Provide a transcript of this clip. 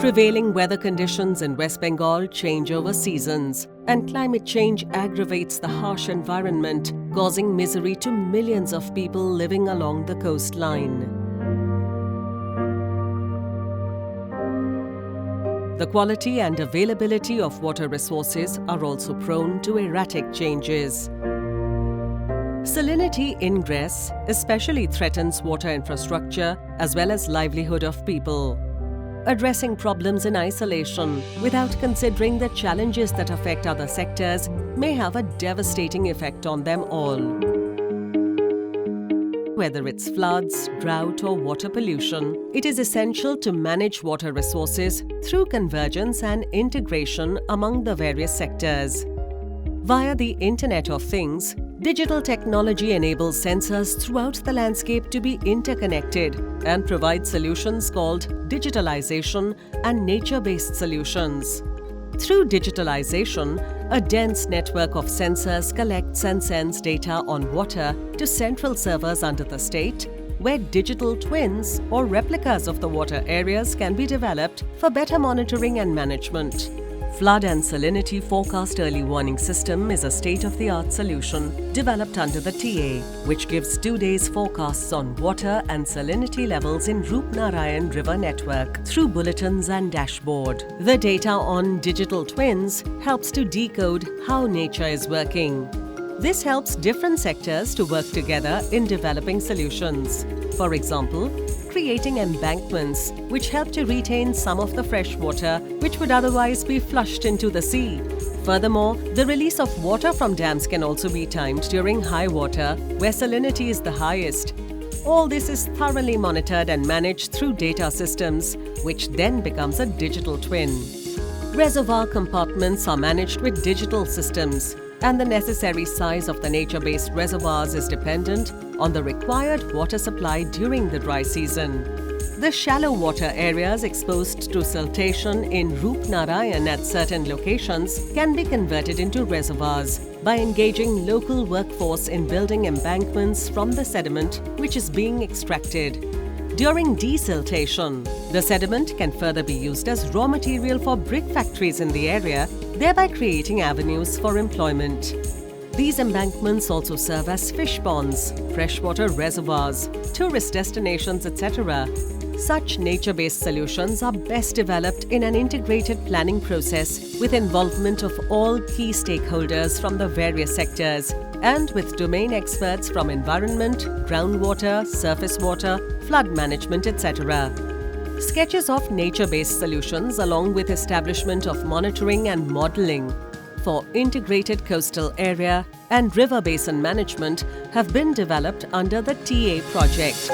Prevailing weather conditions in West Bengal change over seasons, and climate change aggravates the harsh environment, causing misery to millions of people living along the coastline. The quality and availability of water resources are also prone to erratic changes. Salinity ingress especially threatens water infrastructure as well as livelihood of people. Addressing problems in isolation without considering the challenges that affect other sectors may have a devastating effect on them all. Whether it's floods, drought or water pollution, it is essential to manage water resources through convergence and integration among the various sectors. Via the Internet of Things, digital technology enables sensors throughout the landscape to be interconnected and provides solutions called digitalization and nature-based solutions. Through digitalization, a dense network of sensors collects and sends data on water to central servers under the state, where digital twins or replicas of the water areas can be developed for better monitoring and management. Flood and Salinity Forecast Early Warning System is a state-of-the-art solution developed under the TA, which gives 2 days forecasts on water and salinity levels in Roopnarayan River network through bulletins and dashboard. The data on digital twins helps to decode how nature is working. This helps different sectors to work together in developing solutions. For example, creating embankments which help to retain some of the fresh water which would otherwise be flushed into the sea. Furthermore, the release of water from dams can also be timed during high water, where salinity is the highest. All this is thoroughly monitored and managed through data systems, which then becomes a digital twin. Reservoir compartments are managed with digital systems, and the necessary size of the nature-based reservoirs is dependent on the required water supply during the dry season. The shallow water areas exposed to siltation in Roopnarayan at certain locations can be converted into reservoirs by engaging local workforce in building embankments from the sediment which is being extracted. During desiltation, the sediment can further be used as raw material for brick factories in the area, thereby creating avenues for employment. These embankments also serve as fish ponds, freshwater reservoirs, tourist destinations, etc. Such nature-based solutions are best developed in an integrated planning process with involvement of all key stakeholders from the various sectors and with domain experts from environment, groundwater, surface water, flood management, etc. Sketches of nature-based solutions along with establishment of monitoring and modeling for integrated coastal area and river basin management have been developed under the TA project.